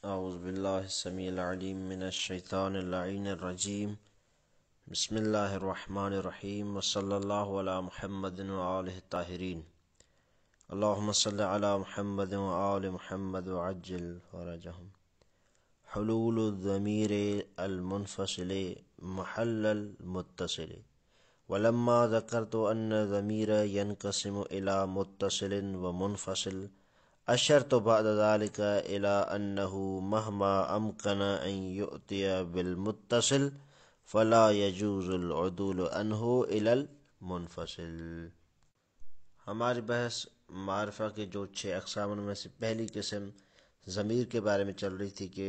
اعوذ باللہ السمیع العلیم من الشیطان اللعین الرجیم بسم اللہ الرحمن الرحیم وصلی اللہ علی محمد وآلہ الطاہرین اللہم صلی علی محمد وآل محمد وعجل فرجہم حلول الضمیر المنفصل محل المتصل ولما ذکرت ان الضمیر ينقسم الى متصل ومنفصل اشرت بعد ذلك الى انه مهما امكن ان يؤتي بالمتصل فلا يجوز العدول عنه الى المنفصل۔ ہماری بحث معرفہ کے جو 6 اقسام ان میں سے پہلی قسم ضمیر کے بارے میں چل رہی تھی کہ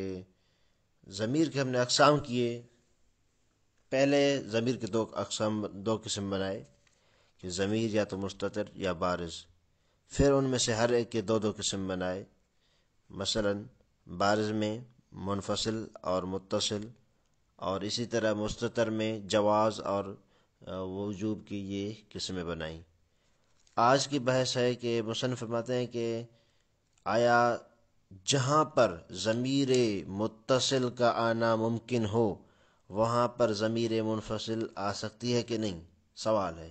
ضمیر کے ہم نے اقسام کیے۔ پہلے ضمیر کے دو قسم بنائے کہ ضمیر یا تو مستتر یا بارز، پھر ان میں سے ہر ایک کے دو قسم بنائے، مثلا بارز میں منفصل اور متصل، اور اسی طرح مستتر میں جواز اور وجوب کی یہ قسمیں بنائیں۔ آج کی بحث ہے کہ مصنف فرماتے ہیں کہ آیا جہاں پر ضمیر متصل کا آنا ممکن ہو وہاں پر ضمیر منفصل آ سکتی ہے کہ نہیں؟ سوال ہے،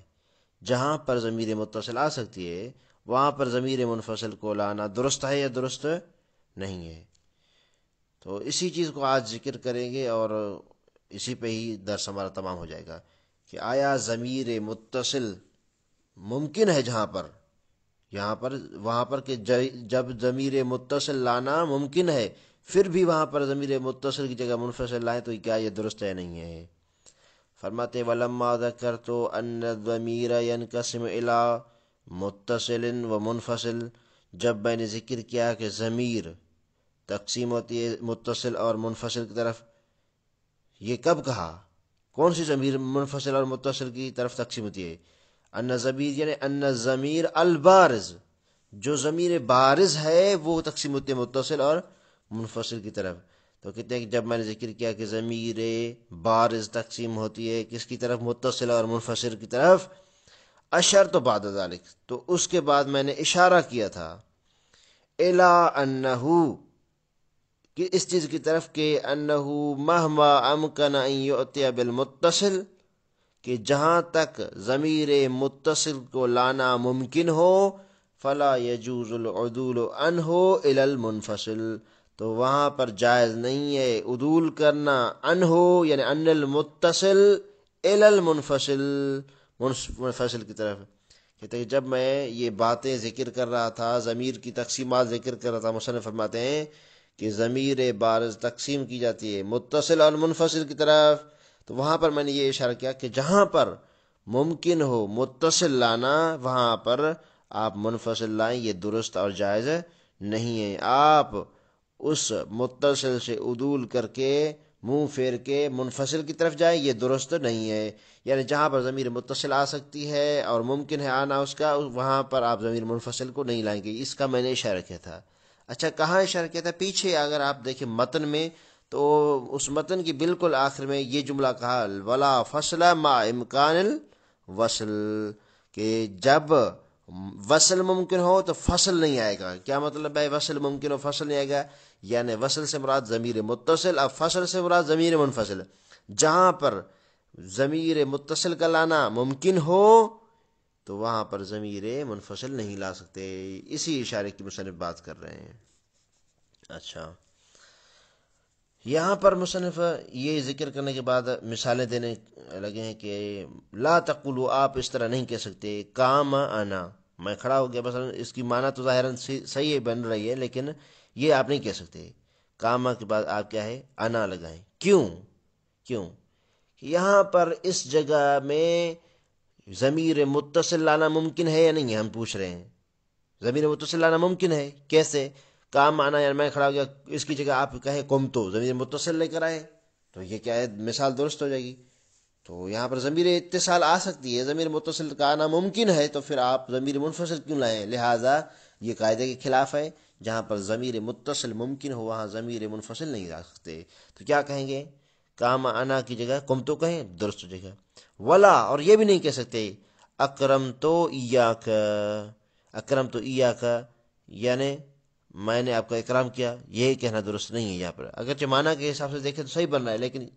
جہاں پر ضمیر متصل آ سکتی ہے وہاں پر ضمیر منفصل کو لانا درست ہے یا درست نہیں ہے؟ تو اسی چیز کو آج ذکر کریں گے اور اسی پہ ہی درس ہمارا تمام ہو جائے گا کہ آیا ضمیر متصل ممکن ہے وہاں پر کہ جب ضمیر متصل لانا ممکن ہے پھر بھی وہاں پر ضمیر متصل کی جگہ منفصل لائیں تو کیا یہ درست ہے نہیں ہے؟ فرماتے وَلَمَّا ذَكَرْتُ أَنَّ الضَّمِيرَ يَنْقَسِمُ إِلَىٰ متصل و منفصل، جب میں نے ذکر کیا کہ ضمیر تقسیم ہوتی ہے متصل اور منفصل کی طرف، یہ کب کہا؟ کون سی ضمیر منفصل اور متصل کی طرف تقسیم ہوتی ہے؟ ان ضمیر یعنی ان ضمیر البارز، جو ضمیر بارز ہے وہ تقسیم ہوتی ہے متصل اور منفصل کی طرف۔ تو کہتے ہیں کہ جب میں نے ذکر کیا کہ ضمیر بارز تقسیم ہوتی ہے کس کی طرف؟ متصل اور منفصل کی طرف۔ اشرت بعد ذلك، تو اس کے بعد میں نے اشارہ کیا تھا الی انہو، کہ اس چیز کی طرف کہ انہو مہما امکن ان یؤتی بالمتصل، کہ جہاں تک ضمیر متصل کو لانا ممکن ہو فلا یجوز العدول عنہ الی المنفصل، تو وہاں پر جائز نہیں ہے عدول کرنا عنہ یعنی ان المتصل الی المنفصل، منفصل کی طرف۔ کہتے ہیں جب میں یہ باتیں ذکر کر رہا تھا، ضمیر کی تقسیمات ذکر کر رہا تھا، مصنف فرماتے ہیں کہ ضمیر بارز تقسیم کی جاتی ہے متصل اور منفصل کی طرف، تو وہاں پر میں نے یہ اشارہ کیا کہ جہاں پر ممکن ہو متصل لانا وہاں پر آپ منفصل لائیں، یہ درست اور جائز نہیں ہے۔ آپ اس متصل سے عدول کر کے منہ پھیر کے منفصل کی طرف جائیں، یہ درست نہیں ہے۔ یعنی جہاں پر ضمیر متصل آ سکتی ہے اور ممکن ہے آنا اس کا، وہاں پر آپ ضمیر منفصل کو نہیں لائیں گے، اس کا میں نے اشارہ کیا تھا۔ اچھا، کہاں اشارہ کیا تھا؟ پیچھے اگر آپ دیکھیں متن میں تو اس متن کی بالکل آخر میں یہ جملہ کہا ولا فصل مع امکان الوصل، کہ جب وصل ممکن ہو تو فصل نہیں آئے گا۔ کیا مطلب ہے وصل ممکن ہو فصل نہیں آئے گا؟ یعنی وصل سے مراد ضمیر متصل، اب فصل سے مراد ضمیر منفصل۔ جہاں پر ضمیر متصل کا لانا ممکن ہو تو وہاں پر ضمیر منفصل نہیں لا سکتے، اسی اشارے کی مصنف بات کر رہے ہیں۔ اچھا، یہاں پر مصنف یہ ذکر کرنے کے بعد مثالیں دینے لگے ہیں کہ لا تقولوا، آپ اس طرح نہیں کہہ سکتے کام انا، میں کھڑا ہو گیا، مثلا اس کی معنی تو ظاہراً صحیح بن رہی ہے لیکن یہ آپ نہیں کہہ سکتے۔ کاما کے بعد آپ کیا ہے؟ انا لگائیں۔ کیوں؟ یہاں پر اس جگہ میں ضمیر متصل لانا ممکن ہے یا نہیں ہے؟ ہم پوچھ رہے ہیں ضمیر متصل لانا ممکن ہے، کیسے؟ کام آنا یعنی میں کھڑا ہو گیا، اس کی جگہ آپ کہیں قم تو، ضمیر متصل لے کر آئے تو یہ کیا ہے؟ مثال درست ہو جائے گی۔ تو یہاں پر ضمیر اتصال آ سکتی ہے، ضمیر متصل کا آنا ممکن ہے، تو پھر آپ ضمیر منفصل کیوں لائیں؟ لہٰذا یہ قاعدے کے خلاف ہے، جہاں پر ضمیر متصل ممکن ہو وہاں ضمیر منفصل نہیں لا سکتے۔ تو کیا کہیں گے؟ کام انا کی جگہ قم تو کہیں، درست ہو جائے گا۔ ولا، اور یہ بھی نہیں کہہ سکتے اکرم تو ایاک، اکرم تو ایاک، یعنی میں نے آپ کا اکرام کیا، یہ کہنا درست نہیں ہے یہاں پر۔ اگرچہ معنی کے حساب سے دیکھیں تو صحیح بن رہا ہے، لیکن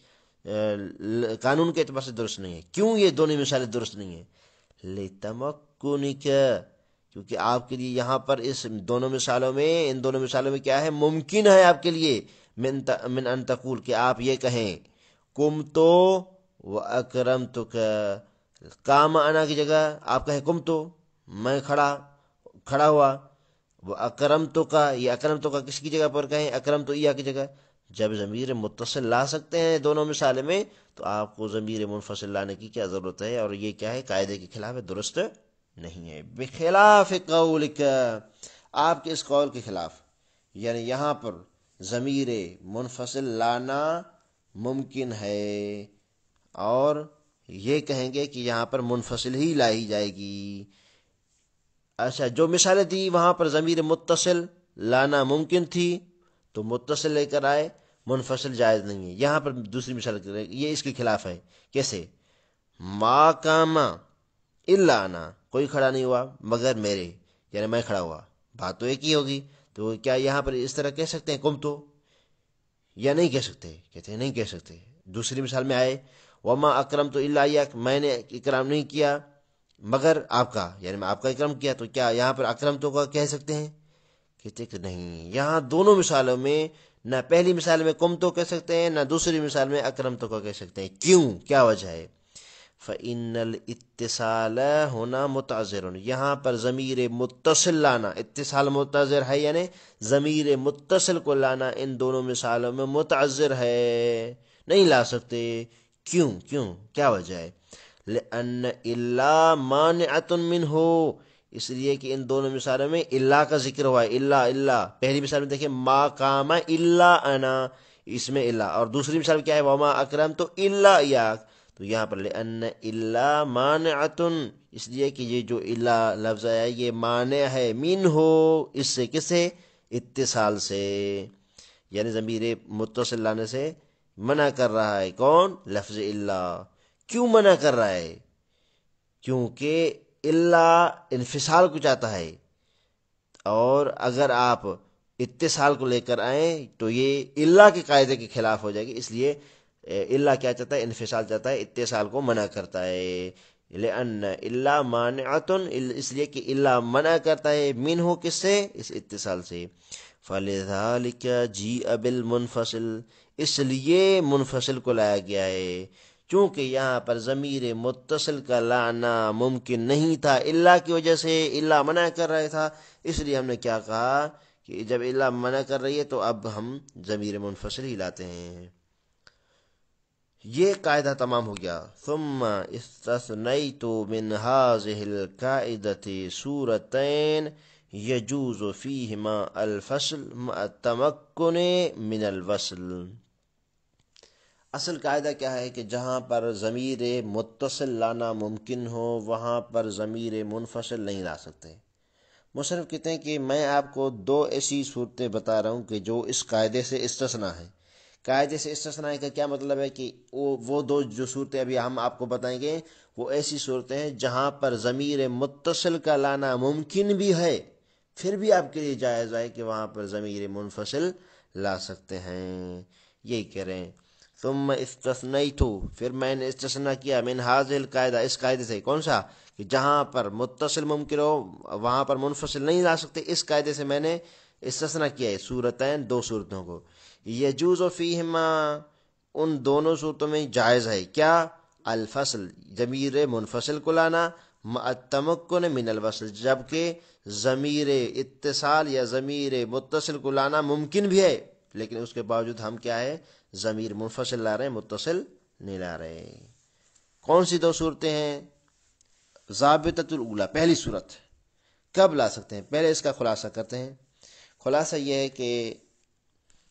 قانون کے اعتبار سے درست نہیں ہے۔ کیوں یہ دونوں مثالیں درست نہیں ہیں؟ لِتَمَكُّنِكَ، کیونکہ آپ کے لیے یہاں پر اس دونوں مثالوں میں، ان دونوں مثالوں میں کیا ہے؟ ممکن ہے آپ کے لیے من ان تقول، کہ آپ یہ کہیں کم تو و اکرم تو کا، کام انا کی جگہ آپ کہیں کم تو، میں کھڑا ہوا، وہ اکرم تو کا، یہ اکرم تو کا کس کی جگہ پر کہیں؟ اکرم تو کی جگہ۔ جب ضمیر متصل لا سکتے ہیں دونوں مثالیں میں، تو آپ کو ضمیر منفصل لانے کی کیا ضرورت ہے؟ اور یہ کیا ہے؟ قاعدے کے خلاف ہے، درست نہیں ہے۔ بخلاف قولک، آپ کے اس قول کے خلاف، یعنی یہاں پر ضمیر منفصل لانا ممکن ہے، اور یہ کہیں گے کہ یہاں پر منفصل ہی لائی جائے گی۔ اچھا، جو مثالیں دی وہاں پر ضمیر متصل لانا ممکن تھی تو متصل لے کر آئے، منفصل جائز نہیں ہے۔ یہاں پر دوسری مثال یہ اس کے خلاف ہے۔ کیسے؟ ما کاما الا انا، کوئی کھڑا نہیں ہوا مگر میرے، یعنی میں کھڑا ہوا، بات تو ایک ہی ہوگی۔ تو کیا یہاں پر اس طرح کہہ سکتے ہیں کم تو، یا نہیں کہہ سکتے؟ کہتے ہیں نہیں کہہ سکتے۔ دوسری مثال میں آئے وما اکرم تو الا ایاک، میں نے اکرام نہیں کیا مگر آپ کا، یعنی میں آپ کا اکرام کیا، تو کیا یہاں پر اکرم تو کا کہہ سکتے ہیں؟ کہتے کہ نہیں، یہاں دونوں مثالوں میں نہ پہلی مثال میں کم تو کہہ سکتے ہیں، نہ دوسری مثال میں اکرم تو کا کہہ سکتے ہیں۔ کیوں؟ کیا وجہ ہے؟ فَإِنَّ الْإِتِّصَالَ ہونا متعذر، یہاں پر ضمیر متصل لانا، اتصال متعذر ہے، یعنی ضمیر متصل کو لانا ان دونوں مثالوں میں متعذر ہے، نہیں لا سکتے۔ کیوں کیا وجہ ہے؟ لِأَنَّ إِلَّا مَانِعَةٌ مِّنْهُ، اس لیے کہ ان دونوں مثالوں میں اللہ کا ذکر ہوا ہے۔ اللہ پہلی مثال میں دیکھیں ما قام الا انا، اس میں اللہ، اور دوسری مثال کیا ہے؟ وما اکرم تو الا ایاک، تو یہاں پر لأن الا مانعۃ، اس لیے کہ یہ جو الا لفظ ہے یہ مانع ہے منہ، اس سے، کس سے؟ اتصال سے، یعنی ضمیر متصل لانے سے منع کر رہا ہے۔ کون؟ لفظ الا۔ کیوں منع کر رہا ہے؟ کیونکہ اللہ انفصال کو چاہتا ہے، اور اگر آپ اتصال کو لے کر آئیں تو یہ اللہ کے قاعدے کے خلاف ہو جائے گی۔ اس لیے اللہ کیا چاہتا ہے؟ انفصال چاہتا ہے، اتصال کو منع کرتا ہے۔ لأن اللہ مانعۃ، اس لیے کہ اللہ منع کرتا ہے منہ، کس سے؟ اس اتصال سے۔ فلذلک جیء بالمنفصل، اس لیے منفصل کو لایا گیا ہے، چونکہ یہاں پر ضمیر متصل کا لانا ممکن نہیں تھا اللہ کی وجہ سے، اللہ منع کر رہا تھا، اس لیے ہم نے کیا کہا کہ جب اللہ منع کر رہی ہے تو اب ہم ضمیر منفصل ہی لاتے ہیں۔ یہ قاعدہ تمام ہو گیا۔ ثم استثنیت من هذه القاعدة صورتين يجوز فيهما الفصل مع التمكن من الوصل۔ اصل قاعدہ کیا ہے کہ جہاں پر ضمیر متصل لانا ممکن ہو وہاں پر ضمیر منفصل نہیں لا سکتے۔ مصنف کہتے ہیں کہ میں آپ کو دو ایسی صورتیں بتا رہا ہوں کہ جو اس قاعدے سے استثنا ہے۔ قاعدے سے استثنا کا کیا مطلب ہے؟ کہ وہ دو جو صورتیں ابھی ہم آپ کو بتائیں گے وہ ایسی صورتیں ہیں جہاں پر ضمیر متصل کا لانا ممکن بھی ہے، پھر بھی آپ کے لیے جائز ہے کہ وہاں پر ضمیر منفصل لا سکتے ہیں۔ یہی کہہ رہے ہیں ثم استثنیت، پھر میں نے استثنا کیا من هذه القاعدہ، اس قاعدے سے۔ کون سا؟ کہ جہاں پر متصل ممکن ہو وہاں پر منفصل نہیں لا سکتے، اس قاعدے سے میں نے استثنا کیا ہے صورتین، دو صورتوں کو۔ یجوز فیہما، ان دونوں صورتوں میں جائز ہے کیا؟ الفصل، ضمیر منفصل کو لانا، مع التمکن من الوصل، جبکہ ضمیر اتصال یا ضمیر متصل کو لانا ممکن بھی ہے، لیکن اس کے باوجود ہم کیا ہے؟ ضمیر منفصل لا رہے ہیں، متصل نہیں لا رہے۔ کون سی دو صورتیں ہیں؟ ضابطۃ الاولی، پہلی صورت کب لا سکتے ہیں؟ پہلے اس کا خلاصہ کرتے ہیں۔ خلاصہ یہ ہے کہ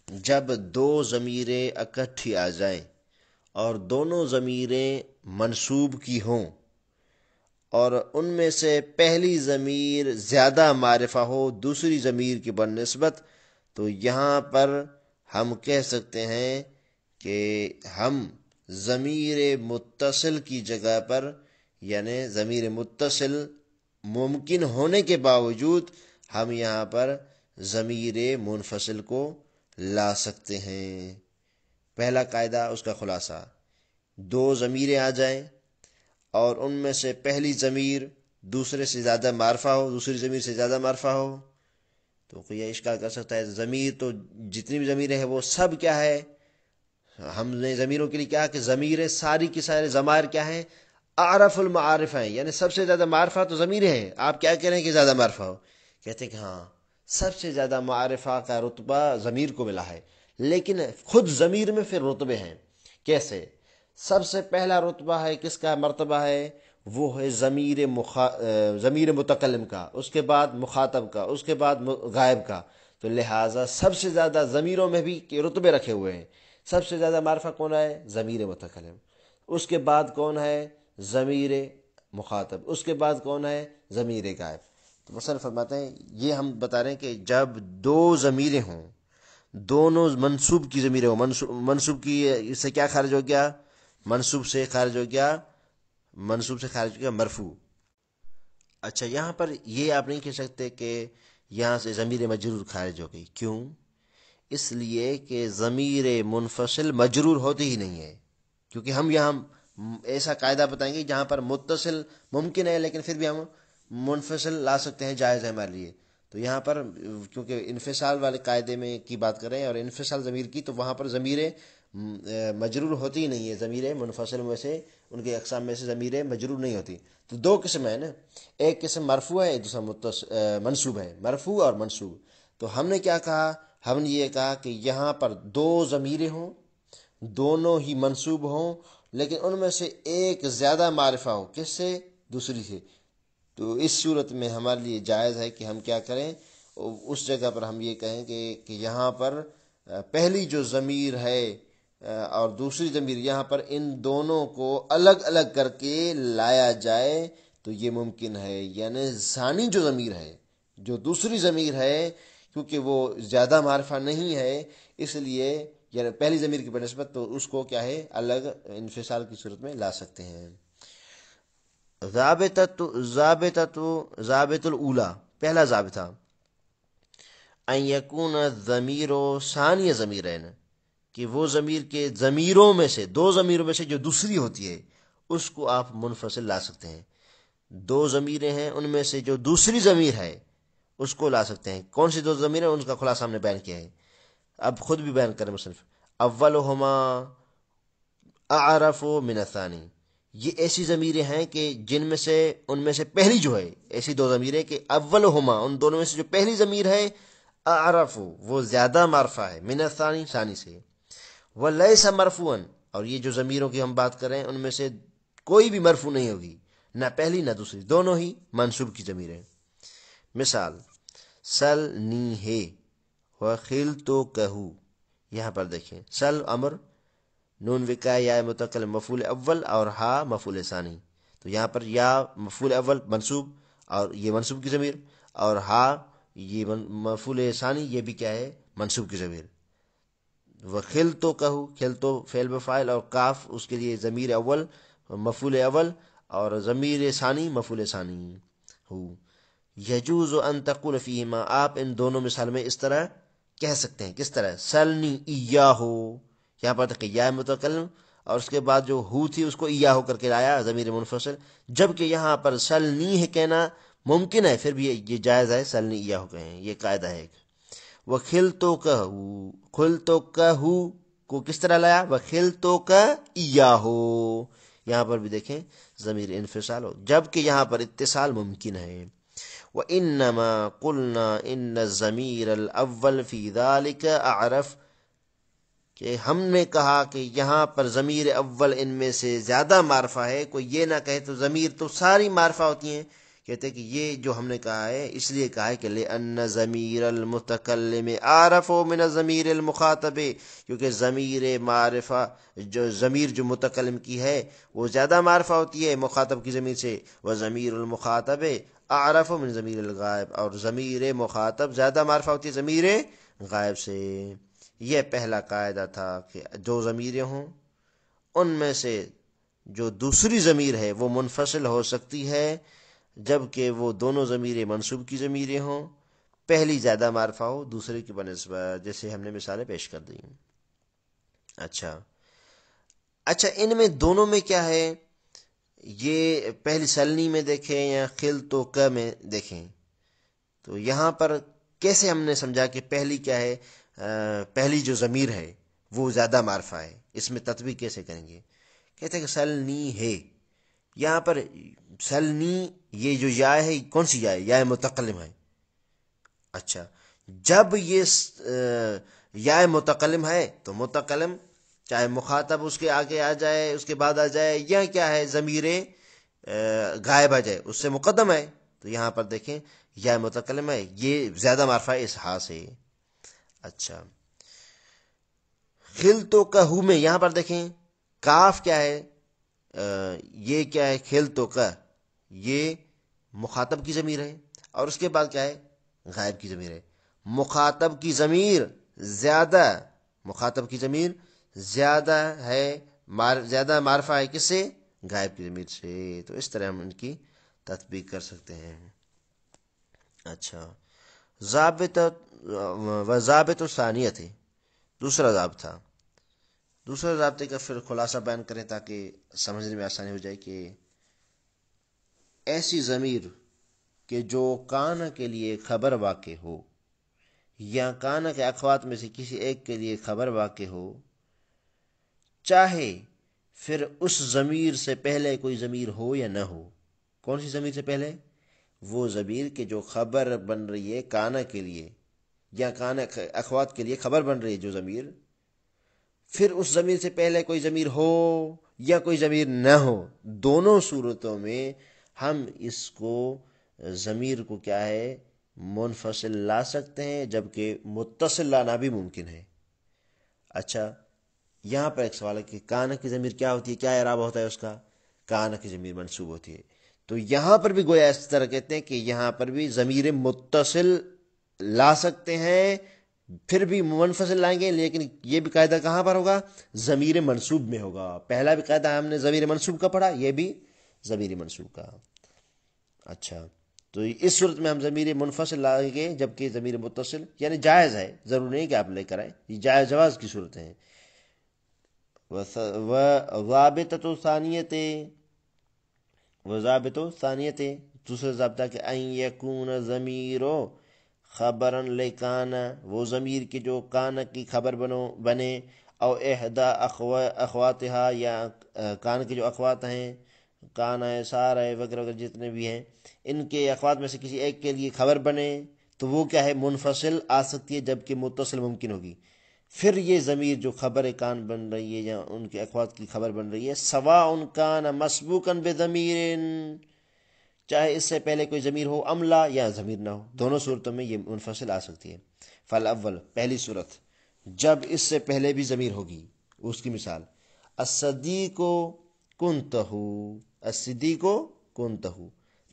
جب دو ضمیریں اکٹھی آ جائیں اور دونوں ضمیریں منصوب کی ہوں اور ان میں سے پہلی ضمیر زیادہ معرفہ ہو دوسری ضمیر کی بنسبت، تو یہاں پر ہم کہہ سکتے ہیں کہ ہم ضمیر متصل کی جگہ پر، یعنی ضمیر متصل ممکن ہونے کے باوجود ہم یہاں پر ضمیر منفصل کو لا سکتے ہیں۔ پہلا قاعدہ، اس کا خلاصہ، دو ضمیریں آ جائیں اور ان میں سے پہلی ضمیر دوسرے سے زیادہ معرفہ ہو، دوسری ضمیر سے زیادہ معرفہ ہو، تو کوئی یہ اشکال کر سکتا ہے ضمیر تو جتنی بھی ضمیریں ہیں وہ سب کیا ہے، ہم نے ضمیروں کے لیے کیا کہ ضمیریں ساری کی سارے ضمائر کیا ہیں، اعرف المعارف ہیں، یعنی سب سے زیادہ معرفہ تو ضمیریں ہیں۔ آپ کیا کہہ رہے ہیں کہ زیادہ معرفہ ہو؟ کہتے ہیں کہ ہاں، سب سے زیادہ معرفہ کا رتبہ ضمیر کو ملا ہے، لیکن خود ضمیر میں پھر رتبے ہیں۔ کیسے؟ سب سے پہلا رتبہ ہے کس کا، مرتبہ ہے، وہ ہے ضمیر متکلم کا، اس کے بعد مخاطب کا، اس کے بعد غائب کا۔ تو لہٰذا سب سے زیادہ ضمیروں میں بھی رتبے رکھے ہوئے ہیں۔ سب سے زیادہ معرفہ کون ہے؟ ضمیر متکلم۔ اس کے بعد کون ہے؟ ضمیر مخاطب۔ اس کے بعد کون ہے؟ ضمیر غائب۔ تو مثلا فرماتے ہیں، یہ ہم بتا رہے ہیں کہ جب دو ضمیریں ہوں، دونوں منصوب کی ضمیریں ہوں، منصوب کی، اس سے کیا خارج ہو گیا؟ منصوب سے خارج ہو گیا، منصوب سے خارج ہو گیا مرفوع۔ اچھا، یہاں پر یہ آپ نہیں کہہ سکتے کہ یہاں سے ضمیر مجرور خارج ہو گئی۔ کیوں؟ اس لیے کہ ضمیر منفصل مجرور ہوتی ہی نہیں ہے، کیونکہ ہم یہاں ایسا قاعدہ بتائیں گے جہاں پر متصل ممکن ہے لیکن پھر بھی ہم منفصل لا سکتے ہیں، جائز ہے ہمارے لیے۔ تو یہاں پر کیونکہ انفصال والے قاعدے میں کی بات کر رہے ہیں اور انفصال ضمیر کی، تو وہاں پر ضمیر مجرور ہوتی ہی نہیں ہے۔ ضمیر منفصل میں سے، ان کے اقسام میں سے ضمیر مجرور نہیں ہوتی۔ تو دو قسم ہے نا، ایک قسم مرفوع ہے، ایک دوسرا منصوب ہے، مرفوع اور منصوب۔ تو ہم نے کیا کہا؟ ہم نے یہ کہا کہ یہاں پر دو ضمیریں ہوں، دونوں ہی منصوب ہوں، لیکن ان میں سے ایک زیادہ معرفہ ہو، کس سے؟ دوسری سے۔ تو اس صورت میں ہمارے لیے جائز ہے کہ ہم کیا کریں، اس جگہ پر ہم یہ کہیں کہ یہاں پر پہلی جو ضمیر ہے اور دوسری ضمیر، یہاں پر ان دونوں کو الگ الگ کر کے لایا جائے تو یہ ممکن ہے۔ یعنی ثانی جو ضمیر ہے، جو دوسری ضمیر ہے، کیونکہ وہ زیادہ معرفہ نہیں ہے، اس لیے یعنی پہلی ضمیر کی بنسبت، تو اس کو کیا ہے، الگ انفصال کی صورت میں لا سکتے ہیں۔ ضابط الاولی، پہلا ضابطہ، ان یکون الضمیر ثانی ضمیرین، کہ وہ ضمیر کے ضمیروں میں سے، دو ضمیروں میں سے جو دوسری ہوتی ہے، اس کو آپ منفصل لا سکتے ہیں۔ دو ضمیریں ہیں، ان میں سے جو دوسری ضمیر ہے اس کو لا سکتے ہیں۔ کون سی دو ضمیریں؟ ان کا خلاصہ ہم نے بیان کیا ہے، اب خود بھی بیان کریں مصنف۔ اولہما اعرف من الثانی، یہ ایسی ضمیریں ہیں کہ جن میں سے، ان میں سے پہلی جو ہے، ایسی دو ضمیریں کہ اولہما، ان دونوں میں سے جو پہلی ضمیر ہے، اعرف، وہ زیادہ معرفہ ہے، من الثانی، ثانی سے، ولیس مرفوعا، اور یہ جو ضمیروں کی ہم بات کر رہے ہیں ان میں سے کوئی بھی مرفوع نہیں ہوگی، نہ پہلی نہ دوسری، دونوں ہی منصوب کی ضمیریں۔ مثال، سل نی ہے وخل تو کہو، یہاں پر دیکھیں، سل امر، نون وقاء یا متکلم مفعول اول اور ہا مفعول ثانی، تو یہاں پر یا مفعول اول منصوب اور یہ منصوب کی ضمیر، اور ہا یہ مفعول ثانی، یہ بھی کیا ہے، منصوب کی ضمیر۔ وخل تو کہو، کھل تو فعل بفاعل، اور کاف اس کے لیے ضمیر اول مفعول اول اور ضمیر ثانی مفعول ثانی ہو۔ یجوز ان تقول فیہما، آپ ان دونوں مثال میں اس طرح کہہ سکتے ہیں، کس طرح؟ سلنی ایاہو، یہاں پر دیکھیں یا متکلم اور اس کے بعد جو ہو تھی اس کو ایاہو کر کے لایا ضمیر منفصل، جبکہ یہاں پر سلنی ہے کہنا ممکن ہے، پھر بھی یہ جائز ہے سلنی ایاہو کہیں، یہ قاعدہ ہے۔ وکھل تو کہو، کھل تو کہو کو کس طرح لایا؟ وکھل تو کہ ایاہو، یہاں پر بھی دیکھیں ضمیر انفصال ہو، جبکہ یہاں پر اتصال ممکن ہے۔ وَإِنَّمَا قُلْنَا إِنَّ الضَّمِيرَ الْأَوَّلَ فِي ذَلِكَ أَعْرَفُ، کہ ہم نے کہا کہ یہاں پر ضمیر اول ان میں سے زیادہ معرفہ ہے۔ کوئی یہ نہ کہے تو ضمیر تو ساری معرفہ ہوتی ہیں، کہتے ہیں کہ یہ جو ہم نے کہا ہے اس لیے کہا ہے کہ لِأَنَّ ضَمِيرَ الْمُتَكَلِّمِ أَعْرَفُ مِنَ الضَّمِيرِ الْمُخَاطَبِ، کیونکہ ضمیر معرفہ، جو ضمیر جو متکلم کی ہے وہ زیادہ معرفہ ہوتی ہے مخاطب کی ضمیر سے، وَضَمِيرُ الْمُخَاطَبِ أَعْرَفُ مِنْ ضَمِيرِ الْغَائِبِ، اور ضمیر مخاطب زیادہ معرفہ ہوتی ہے ضمیر غائب سے۔ یہ پہلا قاعدہ تھا کہ جو ضمیریں ہوں ان میں سے جو دوسری ضمیر ہے وہ منفصل ہو سکتی ہے، جبکہ وہ دونوں ضمیریں منصوب کی ضمیریں ہوں، پہلی زیادہ معرفہ ہو دوسرے کی بنسبت، جیسے ہم نے مثالیں پیش کر دی۔ اچھا ان میں دونوں میں کیا ہے، یہ پہلی سلنی میں دیکھیں یا خلتک میں دیکھیں، تو یہاں پر کیسے ہم نے سمجھا کہ پہلی کیا ہے، پہلی جو ضمیر ہے وہ زیادہ معرفہ ہے، اس میں تطبیق کیسے کریں گے؟ کہتے ہیں کہ سلنی ہے، یہاں پر سلنی یہ جو یا ہے کون سی یا ہے؟ یا متکلم ہے۔ اچھا جب یہ یا متکلم ہے تو متکلم چاہے مخاطب اس کے آگے آ جائے، اس کے بعد آ جائے، یا کیا ہے ضمیر غائب آ جائے اس سے مقدم ہے، تو یہاں پر دیکھیں یا متکلم ہے، یہ زیادہ معرفہ ہے اس ہا سے۔ اچھا خلتو کا ہو میں یہاں پر دیکھیں کاف کیا ہے، یہ کیا ہے خلتو کا، یہ مخاطب کی ضمیر ہے، اور اس کے بعد کیا ہے غائب کی ضمیر ہے۔ مخاطب کی ضمیر زیادہ، مخاطب کی ضمیر زیادہ ہے، زیادہ معرفہ ہے کس سے؟ غائب کی ضمیر سے۔ تو اس طرح ہم ان کی تطبیق کر سکتے ہیں۔ اچھا ضابط و ضابط ثانیت ہے دوسرا ضابطہ، دوسرے ضابطے کا پھر خلاصہ بیان کریں تاکہ سمجھنے میں آسانی ہو جائے کہ ایسی ضمیر کہ جو کان کے لیے خبر واقع ہو یا کان کے اخوات میں سے کسی ایک کے لیے خبر واقع ہو، چاہے پھر اس ضمیر سے پہلے کوئی ضمیر ہو یا نہ ہو۔ کون سی ضمیر سے پہلے؟ وہ ضمیر کہ جو خبر بن رہی ہے کانا کے لیے یا کانا اخوات کے لیے خبر بن رہی ہے جو ضمیر، پھر اس ضمیر سے پہلے کوئی ضمیر ہو یا کوئی ضمیر نہ ہو، دونوں صورتوں میں ہم اس کو ضمیر کو کیا ہے منفصل لا سکتے ہیں، جبکہ متصل لانا بھی ممکن ہے۔ اچھا یہاں پر ایک سوال ہے کہ کان کی ضمیر کیا ہوتی ہے، کیا اعراب ہوتا ہے اس کا؟ کان کی ضمیر منصوب ہوتی ہے، تو یہاں پر بھی گویا اس طرح کہتے ہیں کہ یہاں پر بھی ضمیر متصل لا سکتے ہیں، پھر بھی منفصل لائیں گے، لیکن یہ بھی قاعدہ کہاں پر ہوگا؟ ضمیر منصوب میں ہوگا۔ پہلا بھی قاعدہ ہم نے ضمیر منصوب کا پڑھا، یہ بھی ضمیر منصوب کا۔ اچھا تو اس صورت میں ہم ضمیر منفصل لائیں گے، جبکہ ضمیر متصل یعنی جائز ہے، ضرور نہیں کہ آپ لے کر آئیں، یہ جائز جواز کی صورت ہے۔ وضابطۃ ثانیت، وضابط ثانیت دوسرا ضابطہ کہ ان یکون ضمیر خبرا لکان، وہ ضمیر کی جو کان کی خبر بنے، او احدا اخواتها، یا کان کے جو اخوات ہیں، کان ہے، سار ہے، وغیرہ وغیرہ جتنے بھی ہیں، ان کے اخوات میں سے کسی ایک کے لیے خبر بنے تو وہ کیا ہے منفصل آ سکتی ہے، جبکہ متصل ممکن ہوگی۔ پھر یہ ضمیر جو خبر کان بن رہی ہے یا ان کے اخوات کی خبر بن رہی ہے، سواء کان مسبوقا بضمیر، چاہے اس سے پہلے کوئی ضمیر ہو املا یا ضمیر نہ ہو، دونوں صورتوں میں یہ منفصل آ سکتی ہے۔ فالاول پہلی صورت جب اس سے پہلے بھی ضمیر ہوگی، اس کی مثال الصدیق کنتہ، الصدیق کنتہ،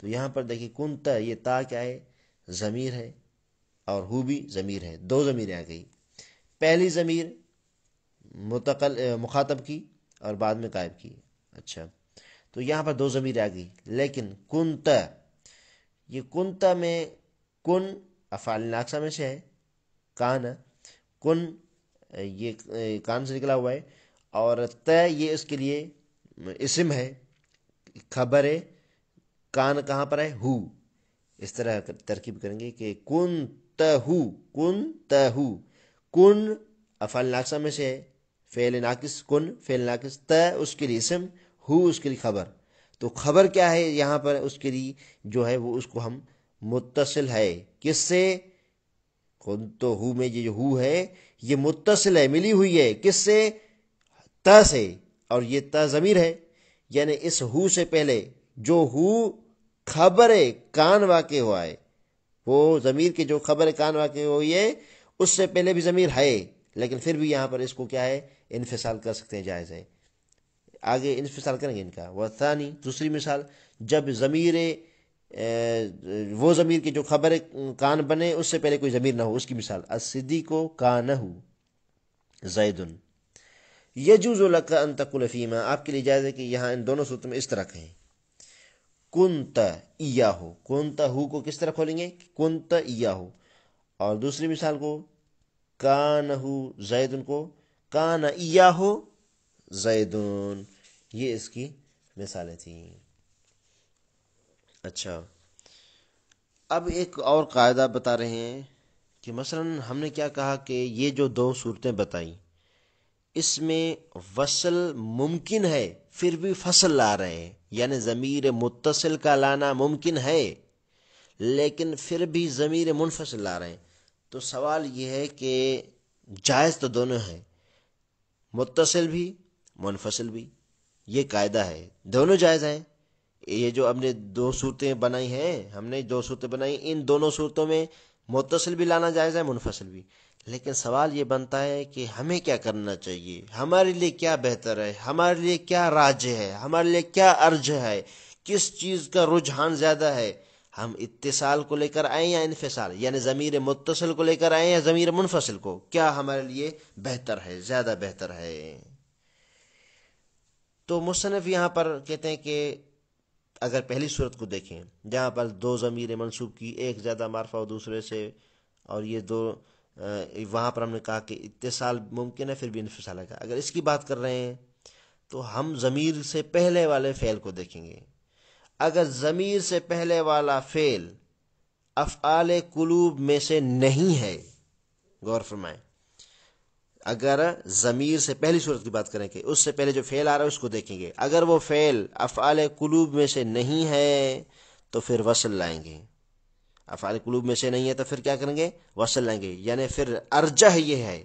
تو یہاں پر دیکھیں کنتہ یہ تا کیا ہے ضمیر ہے، اور ہو بھی ضمیر ہے، دو ضمیریں آ گئی، پہلی ضمیر مخاطب کی اور بعد میں غائب کی۔ اچھا تو یہاں پر دو ضمیر آ گئی، لیکن کنتا، یہ کنتا میں کن افعال ناقصہ میں سے ہے، کان کن یہ کان سے نکلا ہوا ہے، اور ت یہ اس کے لیے اسم ہے، خبر کان کہاں پر ہے؟ ہو، اس طرح ترکیب کریں گے کہ کن تہو، کن تہو، کن افعال ناقصہ میں سے ہے، فعل ناقص کن فعل ناقص، ت اس کے لیے اسم، ہو اس کے لیے خبر، تو خبر کیا ہے یہاں پر اس کے لیے جو ہے وہ اس کو ہم متصل ہے کس سے؟ کن تو ہو میں یہ جو ہو ہے یہ متصل ہے، ملی ہوئی ہے کس سے؟ تا سے، اور یہ تا ضمیر ہے، یعنی اس ہو سے پہلے جو ہو خبر کان واقع ہوا ہے، وہ ضمیر کے جو خبر کان واقع ہوئی ہے اس سے پہلے بھی ضمیر ہے، لیکن پھر بھی یہاں پر اس کو کیا ہے انفصال کر سکتے ہیں، جائز ہے، آگے انفصال کریں گے ان کا۔ وثانی دوسری مثال جب ضمیر وہ ضمیر کی جو خبر کان بنے اس سے پہلے کوئی ضمیر نہ ہو، اس کی مثال الصدیق کانہ زید، یجوز لک ان تقول فیما، آپ کے لیے جائز ہے کہ یہاں ان دونوں صورتوں میں اس طرح کہیں کنت ایاہو، کنت ہو کو کس طرح کھولیں گے؟ کنت ایاہو، اور دوسری مثال کو کانہو زیدن کو کان ایاہو زیدون، یہ اس کی مثالیں تھیں۔ اچھا، اب ایک اور قاعدہ بتا رہے ہیں کہ مثلا ہم نے کیا کہا کہ یہ جو دو صورتیں بتائیں اس میں وصل ممکن ہے پھر بھی فصل لا رہے ہیں، یعنی ضمیر متصل کا لانا ممکن ہے لیکن پھر بھی ضمیر منفصل لا رہے ہیں۔ تو سوال یہ ہے کہ جائز تو دونوں ہیں، متصل بھی منفصل بھی، یہ قاعدہ ہے، دونوں جائز ہیں۔ یہ جو ہم نے دو صورتیں بنائی ہیں، ہم نے دو صورتیں بنائی، ان دونوں صورتوں میں متصل بھی لانا جائز ہے، منفصل بھی۔ لیکن سوال یہ بنتا ہے کہ ہمیں کیا کرنا چاہیے، ہمارے لیے کیا بہتر ہے، ہمارے لیے کیا راج ہے، ہمارے لیے کیا ارج ہے، کس چیز کا رجحان زیادہ ہے، ہم اتصال کو لے کر آئیں یا انفصال، یعنی ضمیر متصل کو لے کر آئیں یا ضمیر منفصل کو، کیا ہمارے لیے بہتر ہے، زیادہ بہتر ہے؟ تو مصنف یہاں پر کہتے ہیں کہ اگر پہلی صورت کو دیکھیں جہاں پر دو ضمیر منصوب کی، ایک زیادہ معرفہ اور دوسرے سے، اور یہ دو وہاں پر ہم نے کہا کہ اتصال ممکن ہے پھر بھی انفصال ہے۔ اگر اس کی بات کر رہے ہیں تو ہم ضمیر سے پہلے والے فعل کو دیکھیں گے۔ اگر ضمیر سے پہلے والا فعل افعال قلوب میں سے نہیں ہے، غور فرمائیں، اگر ضمیر سے پہلی صورت کی بات کریں کہ اس سے پہلے جو فعل آ رہا ہے اس کو دیکھیں گے، اگر وہ فعل افعال قلوب میں سے نہیں ہے تو پھر وصل لائیں گے۔ افعال قلوب میں سے نہیں ہے تو پھر کیا کریں گے؟ وصل لائیں گے، یعنی پھر ارجح یہ ہے،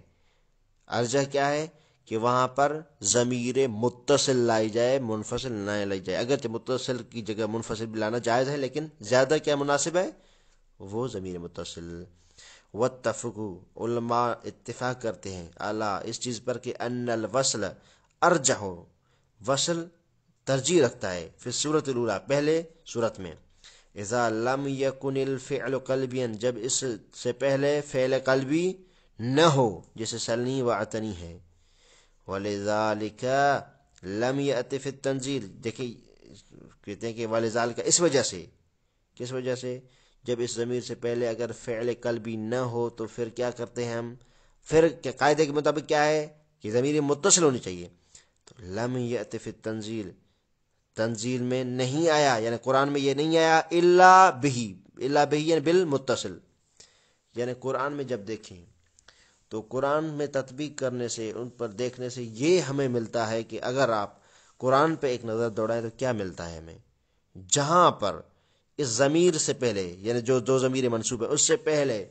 ارجح کیا ہے کہ وہاں پر ضمیر متصل لائی جائے، منفصل نہ لائی جائے۔ اگرچہ متصل کی جگہ منفصل بھی لانا جائز ہے لیکن زیادہ کیا مناسب ہے؟ وہ ضمیر متصل۔ واتفقوا، علماء اتفاق کرتے ہیں، اعلیٰ اس چیز پر کہ ان الوصل ارجح، وصل ترجیح رکھتا ہے، پھر صورت الاولیٰ پہلے صورت میں، اذا لم یکن الفعل قلبیا، جب اس سے پہلے فعل قلبی نہ ہو، جیسے سلنی و عطنی ہے۔ ولذالک لم یأت فی التنزیل، دیکھیں کہتے ہیں کہ ولذالک اس وجہ سے، کس وجہ سے؟ جب اس ضمیر سے پہلے اگر فعل قلبی نہ ہو تو پھر کیا کرتے ہیں ہم؟ پھر قاعدے کے مطابق کیا ہے کہ ضمیر متصل ہونی چاہیے۔ تو لم یأت فی التنزیل، تنزیل میں نہیں آیا، یعنی قرآن میں یہ نہیں آیا، الا بہی، الا بہی یعنی بالمتصل، یعنی قرآن میں جب دیکھیں تو قرآن میں تطبیق کرنے سے، ان پر دیکھنے سے یہ ہمیں ملتا ہے کہ اگر آپ قرآن پہ ایک نظر دوڑائیں تو کیا ملتا ہے ہمیں؟ جہاں پر اس ضمیر سے پہلے، یعنی جو دو ضمیر منصوب ہے اس سے پہلے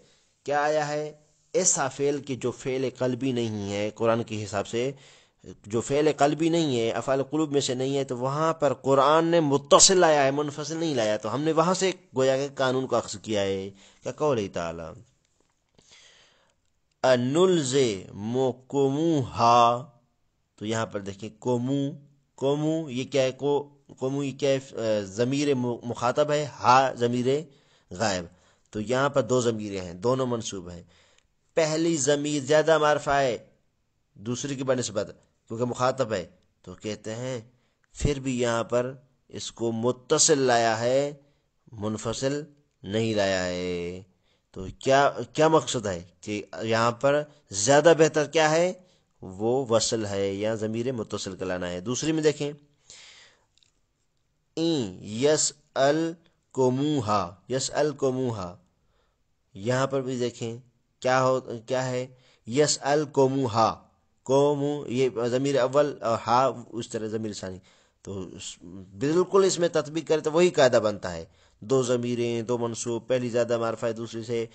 کیا آیا ہے؟ ایسا فعل کہ جو فعل قلبی نہیں ہے، قرآن کے حساب سے جو فعل قلبی نہیں ہے، افعال قلوب میں سے نہیں ہے، تو وہاں پر قرآن نے متصل لایا ہے، منفصل نہیں لایا، تو ہم نے وہاں سے گویا کہ قانون کو اخذ کیا ہے کہ قول تعالی انلزمکموہا، تو یہاں پر دیکھیں کومو، کومو یہ کیا ہے؟ کومو یہ کیا ہے؟ ضمیر مخاطب ہے، ہا ضمیر غائب، تو یہاں پر دو ضمیریں ہیں، دونوں منصوب ہیں، پہلی ضمیر زیادہ معرفہ ہے دوسری کی بنسبت کیونکہ مخاطب ہے، تو کہتے ہیں پھر بھی یہاں پر اس کو متصل لایا ہے، منفصل نہیں لایا ہے۔ تو کیا مقصد ہے کہ یہاں پر زیادہ بہتر کیا ہے؟ وہ وصل ہے یا ضمیر متصل کا لانا ہے۔ دوسری میں دیکھیں یسألکموہا، یسألکموہا، یہاں پر بھی دیکھیں کیا ہے؟ یسألکموہا، کومو یہ ضمیر اول اور ہا اس طرح ضمیر ثانی، تو بالکل اس میں تطبیق کرے تو وہی قاعدہ بنتا ہے، دو ضمیریں، دو منصوب، پہلی زیادہ معرفہ ہے دوسری سے،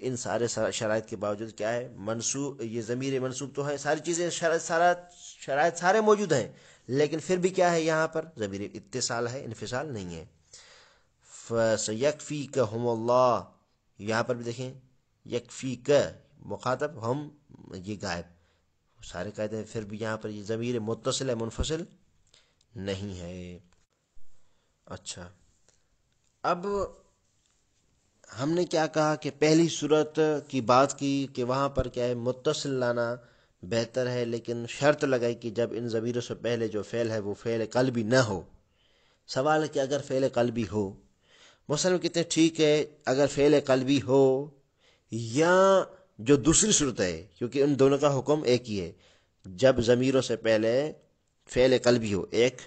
ان سارے شرائط کے باوجود کیا ہے؟ منصوب، یہ ضمیر منصوب تو ہے، ساری چیزیں شرائط سارے موجود ہیں، لیکن پھر بھی کیا ہے؟ یہاں پر ضمیر اتصال ہے، انفصال نہیں ہے۔ فَسَيَكْفِيكَهُمُ اللَّهُ، یہاں پر بھی دیکھیں یکفیک، مخاطب ہم، یہ غائب، سارے قاعدے ہیں، پھر بھی یہاں پر یہ ضمیر متصل ہے، منفصل نہیں ہے۔ اچھا، اب ہم نے کیا کہا کہ پہلی صورت کی بات کی کہ وہاں پر کیا ہے؟ متصل لانا بہتر ہے، لیکن شرط لگائی کہ جب ان ضمیروں سے پہلے جو فعل ہے وہ فعل قلبی نہ ہو۔ سوال ہے کہ اگر فعل قلبی ہو، مسلم کہتے ہیں ٹھیک ہے، اگر فعل قلبی ہو یا جو دوسری صورت ہے، کیونکہ ان دونوں کا حکم ایک ہی ہے، جب ضمیروں سے پہلے فعل قلبی ہو ایک،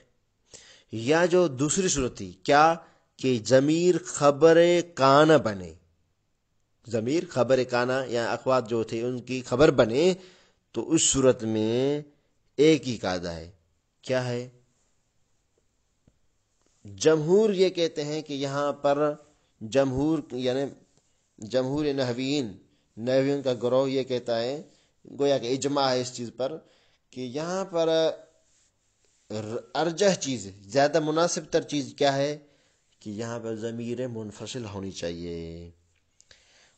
یا جو دوسری صورت تھی کیا کہ ضمیر خبر کانا بنے، ضمیر خبر کانا یا اخوات جو تھے ان کی خبر بنے، تو اس صورت میں ایک ہی قاعدہ ہے، کیا ہے؟ جمہور یہ کہتے ہیں کہ یہاں پر جمہور یعنی جمہور نحویین کا گروہ یہ کہتا ہے، گویا کہ اجماع ہے اس چیز پر، کہ یہاں پر ارجح چیز زیادہ مناسب تر چیز کیا ہے کہ یہاں پر ضمیر منفصل ہونی چاہیے۔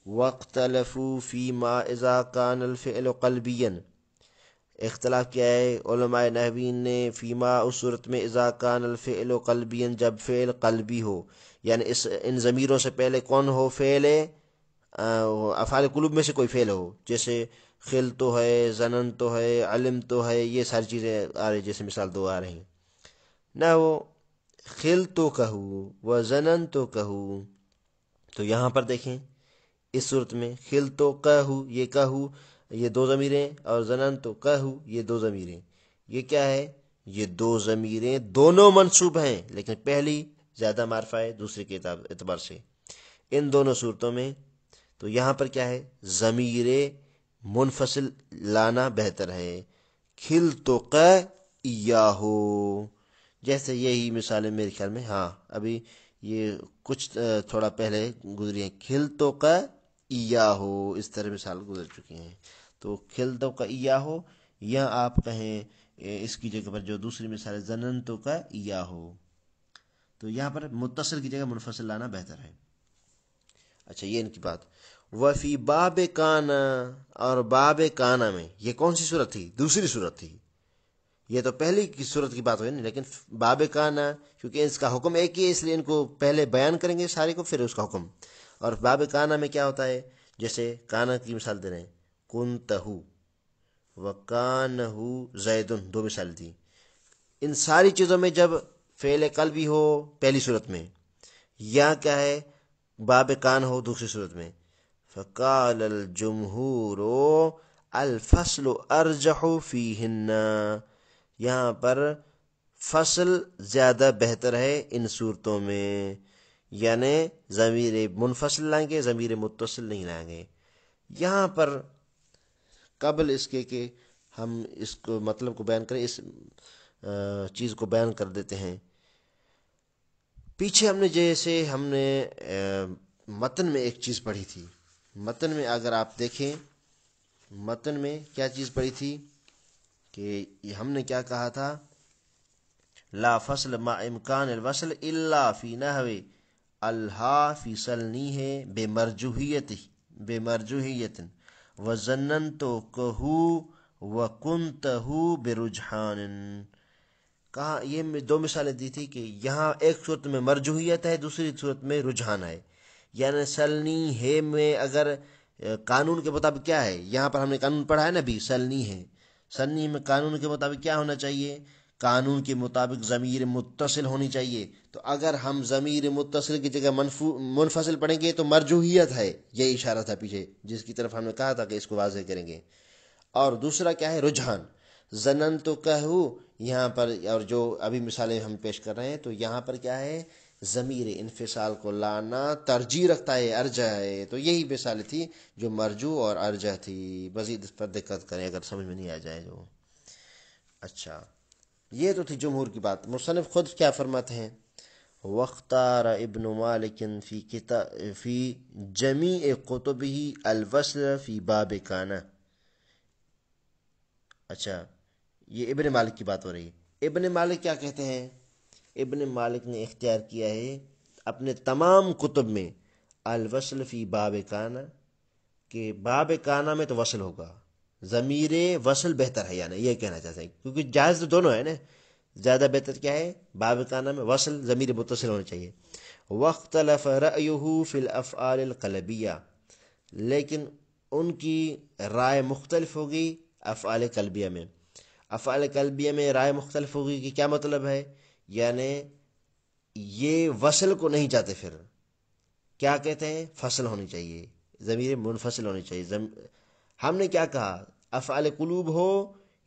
وَاخْتَلَفُوا فِي مَا إِذَا كَانَ الْفِعْلُ قَلْبِيًّا، اختلاف کیا ہے علماء نحوین نے فیما اس صورت میں اذا کان الفعل قلبیا، جب فعل قلبی ہو، یعنی ان ضمیروں سے پہلے کون ہو؟ فعل افعال قلوب میں سے کوئی فعل ہو، جیسے خل تو ہے، زنن تو ہے، علم تو ہے، یہ ساری چیزیں آ رہی، جیسے مثال دو آ رہی نہ، وہ خل تو کہو و زنن تو کہو، تو یہاں پر دیکھیں اس صورت میں خل تو کہو، یہ کہو یہ دو ضمیریں، اور زنن تو کہو یہ دو ضمیریں، یہ کیا ہے؟ یہ دو ضمیریں دونوں منصوب ہیں، لیکن پہلی زیادہ معرفہ ہے دوسری کے اعتبار سے ان دونوں صورتوں میں، تو یہاں پر کیا ہے؟ ضمیر منفصل لانا بہتر ہے، کھل تو یا ہو، جیسے یہی مثالیں میرے خیال میں ہاں ابھی یہ کچھ تھوڑا پہلے گزری ہیں، کھل تو یا ہو، اس طرح مثال گزر چکی ہیں، تو کھل تو یا ہو، یا آپ کہیں اس کی جگہ پر جو دوسری مثال ہے زنن تو یا ہو، تو یہاں پر متصل کی جگہ منفصل لانا بہتر ہے۔ اچھا یہ ان کی بات۔ وفی باب کانا، اور باب کانا میں یہ کون سی صورت تھی؟ دوسری صورت تھی، یہ تو پہلی کی صورت کی بات ہوئی نا، لیکن باب کانا کیونکہ اس کا حکم ایک ہی ہے، اس لیے ان کو پہلے بیان کریں گے سارے کو، پھر اس کا حکم۔ اور باب کانا میں کیا ہوتا ہے؟ جیسے کانا کی مثال دے رہے ہیں، کنتہو وکانہو زیدن، دو مثال تھی، ان ساری چیزوں میں جب فعل قلبی ہو پہلی صورت میں، یا کیا ہے باب کان ہو دوسری صورت میں، فقال الجمہور الفصل ارجح فیہن، یہاں پر فصل زیادہ بہتر ہے ان صورتوں میں، یعنی ضمیر منفصل لائیں گے، ضمیر متصل نہیں لائیں گے۔ یہاں پر قبل اس کے کہ ہم اس کو مطلب کو بیان کریں، اس چیز کو بیان کر دیتے ہیں، پیچھے ہم نے متن میں ایک چیز پڑھی تھی، متن میں اگر آپ دیکھیں متن میں کیا چیز پڑھی تھی کہ ہم نے کیا کہا تھا؟ لا فصل ما امکان الوصل الا فی نحو الہا فی سلنی ہے بے مرجوحیت وزنن تو کہو وکنتہو برجحان، کہا یہ دو مثالیں دی تھی کہ یہاں ایک صورت میں مرجوحیت ہے، دوسری صورت میں رجحان ہے، یعنی سلنی ہے میں اگر قانون کے مطابق کیا ہے، یہاں پر ہم نے قانون پڑھا ہے نا بھی، سلنی ہے، سلنی میں قانون کے مطابق کیا ہونا چاہیے؟ قانون کے مطابق ضمیر متصل ہونی چاہیے، تو اگر ہم ضمیر متصل کی جگہ منفصل پڑھیں گے تو مرجوحیت ہے، یہ اشارہ تھا پیچھے جس کی طرف ہم نے کہا تھا کہ اس کو واضح کریں گے۔ اور دوسرا کیا ہے؟ رجحان، زنن تو کہو یہاں پر، اور جو ابھی مثالیں ہم پیش کر رہے ہیں تو یہاں پر کیا ہے؟ ضمیر انفصال کو لانا ترجیح رکھتا ہے، ارجح ہے، تو یہی مثال تھی جو مرجو اور ارجح تھی، مزید اس پر دقت کریں اگر سمجھ میں نہیں آ جائے جو۔ اچھا یہ تو تھی جمہور کی بات، مصنف خود کیا فرماتے ہیں؟ واختار ابن مالک فی جمیع کتبہ الوصل فی باب کانا، اچھا یہ ابن مالک کی بات ہو رہی ہے۔ ابن مالک کیا کہتے ہیں؟ ابن مالک نے اختیار کیا ہے اپنے تمام کتب میں الوصل فی باب کانا، کہ باب کانا میں تو وصل ہوگا، ضمیر وصل بہتر ہے، یعنی یہ کہنا چاہتے ہیں کیونکہ جائز تو دونوں ہے نا، زیادہ بہتر کیا ہے؟ باب کانا میں وصل ضمیر متصل ہونا چاہیے۔ واختلف رأیہ فی الافعال القلبیہ، لیکن ان کی رائے مختلف ہوگی افعال قلبیہ میں، افعال قلبیہ میں رائے مختلف ہوگی کہ کیا مطلب ہے؟ یعنی یہ وصل کو نہیں چاہتے، پھر کیا کہتے ہیں؟ فصل ہونی چاہیے، ضمیر منفصل ہونی چاہیے. ہم نے کیا کہا؟ افعال قلوب ہو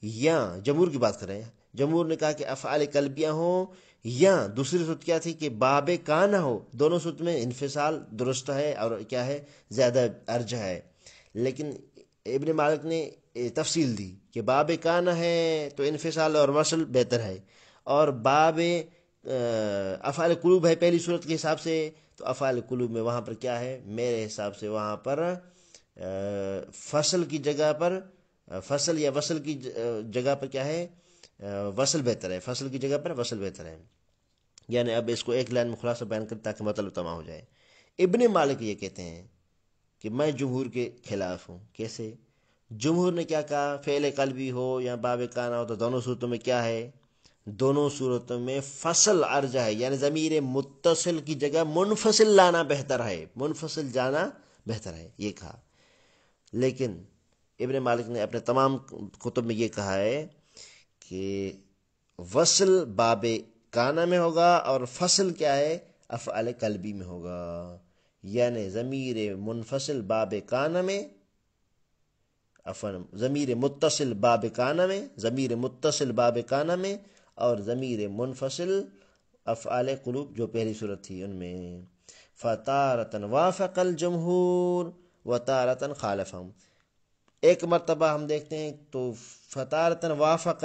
یا جمہور کی بات کریں، جمہور نے کہا کہ افعال قلبیہ ہوں، یا دوسری صورت کیا تھی کہ باب کان ہو. دونوں صورت میں انفصال درست ہے اور کیا ہے زیادہ ارجح ہے. لیکن ابن مالک نے تفصیل دی کہ باب کان ہے تو انفصال اور وصل بہتر ہے، اور باب افعال قلوب ہے پہلی صورت کے حساب سے، تو افعال قلوب میں وہاں پر کیا ہے میرے حساب سے وہاں پر فصل کی جگہ پر، فصل یا وصل کی جگہ پر کیا ہے وصل بہتر ہے، فصل کی جگہ پر وصل بہتر ہے. یعنی اب اس کو ایک لائن میں خلاصہ بیان کریں تاکہ مطلب تمام ہو جائے. ابن مالک یہ کہتے ہیں کہ میں جمہور کے خلاف ہوں. کیسے؟ جمہور نے کیا کہا؟ فعل قلبی ہو یا باب کانا ہو تو دونوں صورتوں میں کیا ہے، دونوں صورتوں میں فصل ارجح ہے، یعنی ضمیر متصل کی جگہ منفصل لانا بہتر ہے، منفصل جانا بہتر ہے، یہ کہا. لیکن ابن مالک نے اپنے تمام کتب میں یہ کہا ہے کہ وصل باب کانا میں ہوگا اور فصل کیا ہے افعال قلبی میں ہوگا. یعنی ضمیر منفصل باب کانا میں، ضمیر متصل باب کانا میں، ضمیر متصل باب کانا میں، اور ضمیر منفصل افعال قلوب جو پہلی صورت تھی ان میں. فتارتن وافق الجمہور و تارتن خالفہم. ایک مرتبہ ہم دیکھتے ہیں تو فتارتن وافق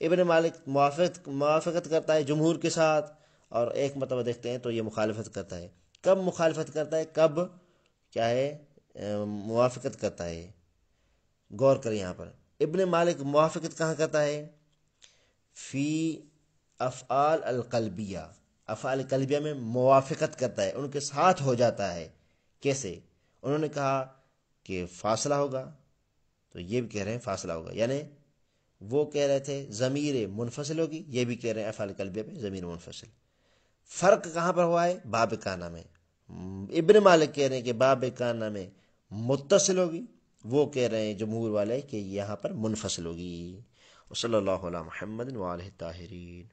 ابن مالک موافقت کرتا ہے جمہور کے ساتھ، اور ایک مرتبہ دیکھتے ہیں تو یہ مخالفت کرتا ہے. کب مخالفت کرتا ہے، کب کیا ہے موافقت کرتا ہے؟ غور کریں یہاں پر ابن مالک موافقت کہاں کرتا ہے؟ فی افعال القلبیہ، افعال قلبیہ میں موافقت کرتا ہے، ان کے ساتھ ہو جاتا ہے. کیسے؟ انہوں نے کہا کہ فاصلہ ہوگا تو یہ بھی کہہ رہے ہیں فاصلہ ہوگا، یعنی وہ کہہ رہے تھے ضمیر منفصل ہوگی، یہ بھی کہہ رہے ہیں افعال قلبیہ پہ ضمیر منفصل. فرق کہاں پر ہوا ہے؟ باب کانا میں. ابن مالک کہہ رہے ہیں کہ باب کانا میں متصل ہوگی، وہ کہہ رہے ہیں جمہور والے کہ یہاں پر منفصل ہوگی. وصلی اللہ علی محمد وآلہ الطاہرین.